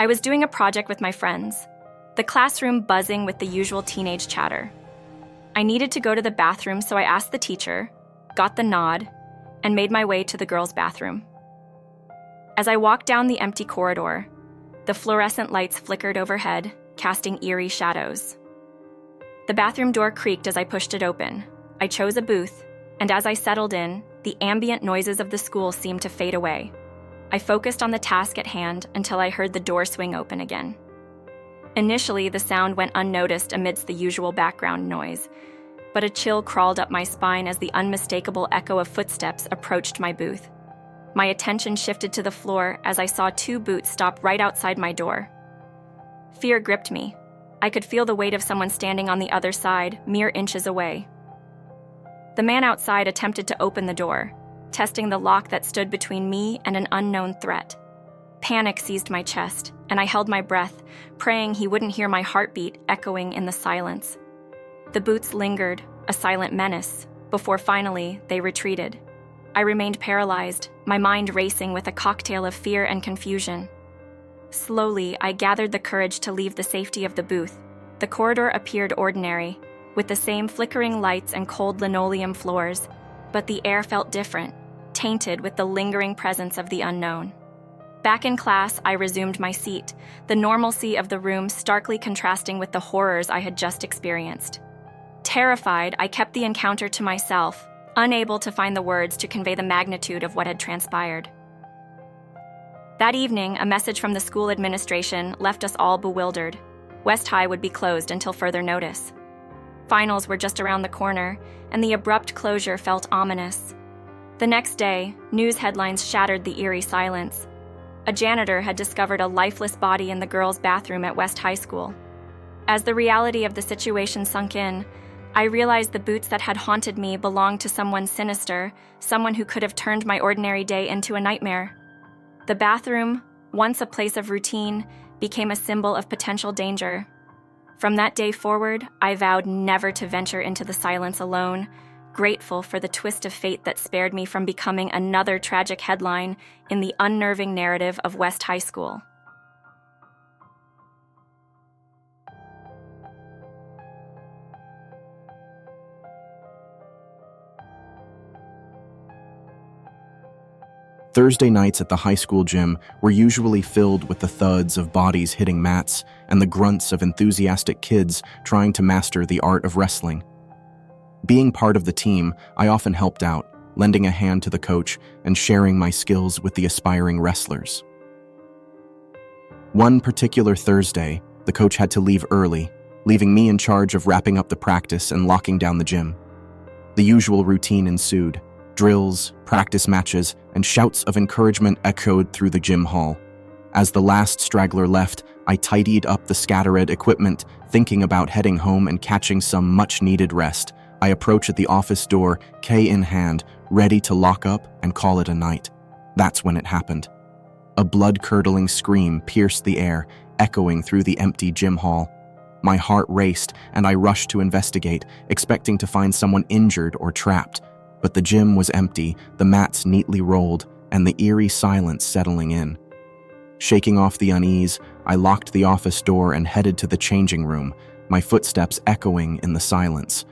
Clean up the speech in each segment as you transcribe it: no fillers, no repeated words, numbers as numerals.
I was doing a project with my friends, the classroom buzzing with the usual teenage chatter. I needed to go to the bathroom, so I asked the teacher, got the nod, and made my way to the girls' bathroom. As I walked down the empty corridor, the fluorescent lights flickered overhead, casting eerie shadows. The bathroom door creaked as I pushed it open. I chose a booth, and as I settled in, the ambient noises of the school seemed to fade away. I focused on the task at hand until I heard the door swing open again. Initially, the sound went unnoticed amidst the usual background noise, but a chill crawled up my spine as the unmistakable echo of footsteps approached my booth. My attention shifted to the floor as I saw two boots stop right outside my door. Fear gripped me. I could feel the weight of someone standing on the other side, mere inches away. The man outside attempted to open the door, testing the lock that stood between me and an unknown threat. Panic seized my chest, and I held my breath, praying he wouldn't hear my heartbeat echoing in the silence. The boots lingered, a silent menace, before finally they retreated. I remained paralyzed, my mind racing with a cocktail of fear and confusion. Slowly, I gathered the courage to leave the safety of the booth. The corridor appeared ordinary, with the same flickering lights and cold linoleum floors, but the air felt different, tainted with the lingering presence of the unknown. Back in class, I resumed my seat, the normalcy of the room starkly contrasting with the horrors I had just experienced. Terrified, I kept the encounter to myself, unable to find the words to convey the magnitude of what had transpired. That evening, a message from the school administration left us all bewildered. West High would be closed until further notice. Finals were just around the corner, and the abrupt closure felt ominous. The next day, news headlines shattered the eerie silence. A janitor had discovered a lifeless body in the girls' bathroom at West High School. As the reality of the situation sunk in, I realized the boots that had haunted me belonged to someone sinister, someone who could have turned my ordinary day into a nightmare. The bathroom, once a place of routine, became a symbol of potential danger. From that day forward, I vowed never to venture into the silence alone, grateful for the twist of fate that spared me from becoming another tragic headline in the unnerving narrative of West High School. Thursday nights at the high school gym were usually filled with the thuds of bodies hitting mats and the grunts of enthusiastic kids trying to master the art of wrestling. Being part of the team, I often helped out, lending a hand to the coach and sharing my skills with the aspiring wrestlers. One particular Thursday, the coach had to leave early, leaving me in charge of wrapping up the practice and locking down the gym. The usual routine ensued. Drills, practice matches, and shouts of encouragement echoed through the gym hall. As the last straggler left, I tidied up the scattered equipment, thinking about heading home and catching some much-needed rest. I approach at the office door, key in hand, ready to lock up and call it a night. That's when it happened. A blood-curdling scream pierced the air, echoing through the empty gym hall. My heart raced, and I rushed to investigate, expecting to find someone injured or trapped. But the gym was empty, the mats neatly rolled, and the eerie silence settling in. Shaking off the unease, I locked the office door and headed to the changing room, my footsteps echoing in the silence.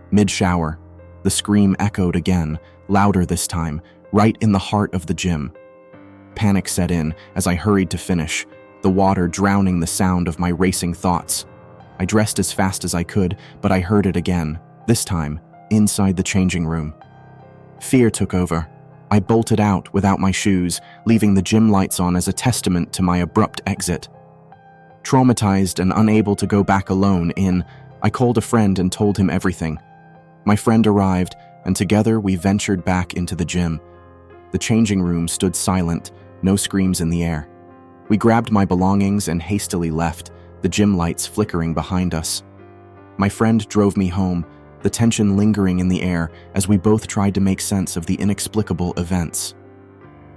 Mid-shower, the scream echoed again, louder this time, right in the heart of the gym. Panic set in as I hurried to finish, the water drowning the sound of my racing thoughts. I dressed as fast as I could, but I heard it again, this time, inside the changing room. Fear took over. I bolted out without my shoes, leaving the gym lights on as a testament to my abrupt exit. Traumatized and unable to go back alone I called a friend and told him everything. My friend arrived, and together we ventured back into the gym. The changing room stood silent, no screams in the air. We grabbed my belongings and hastily left, the gym lights flickering behind us. My friend drove me home, the tension lingering in the air as we both tried to make sense of the inexplicable events.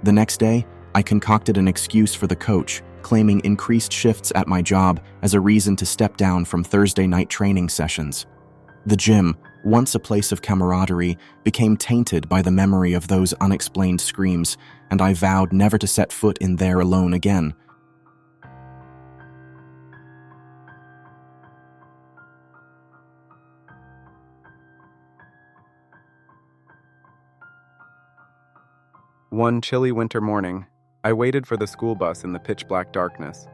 The next day, I concocted an excuse for the coach, claiming increased shifts at my job as a reason to step down from Thursday night training sessions. The gym, once a place of camaraderie, became tainted by the memory of those unexplained screams, and I vowed never to set foot in there alone again. One chilly winter morning, I waited for the school bus in the pitch-black darkness.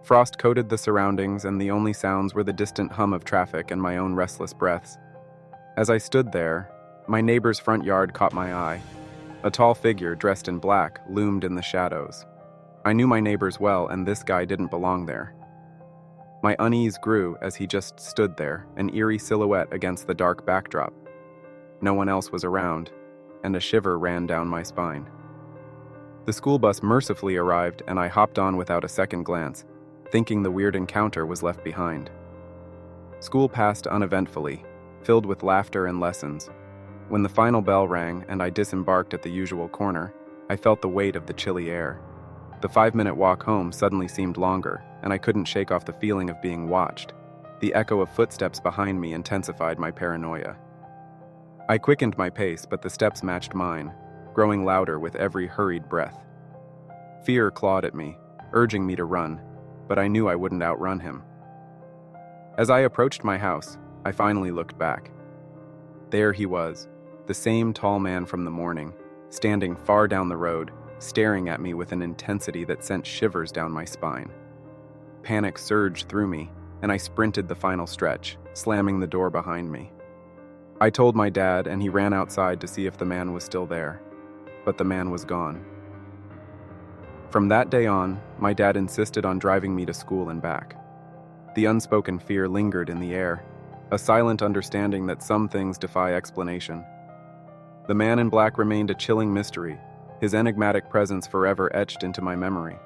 Frost coated the surroundings, and the only sounds were the distant hum of traffic and my own restless breaths. As I stood there, my neighbor's front yard caught my eye. A tall figure dressed in black loomed in the shadows. I knew my neighbors well, and this guy didn't belong there. My unease grew as he just stood there, an eerie silhouette against the dark backdrop. No one else was around, and a shiver ran down my spine. The school bus mercifully arrived, and I hopped on without a second glance, thinking the weird encounter was left behind. School passed uneventfully, filled with laughter and lessons. When the final bell rang and I disembarked at the usual corner, I felt the weight of the chilly air. The 5-minute walk home suddenly seemed longer, and I couldn't shake off the feeling of being watched. The echo of footsteps behind me intensified my paranoia. I quickened my pace, but the steps matched mine, growing louder with every hurried breath. Fear clawed at me, urging me to run, but I knew I wouldn't outrun him. As I approached my house, I finally looked back. There he was, the same tall man from the morning, standing far down the road, staring at me with an intensity that sent shivers down my spine. Panic surged through me, and I sprinted the final stretch, slamming the door behind me. I told my dad, and he ran outside to see if the man was still there, but the man was gone. From that day on, my dad insisted on driving me to school and back. The unspoken fear lingered in the air, a silent understanding that some things defy explanation. The man in black remained a chilling mystery, his enigmatic presence forever etched into my memory.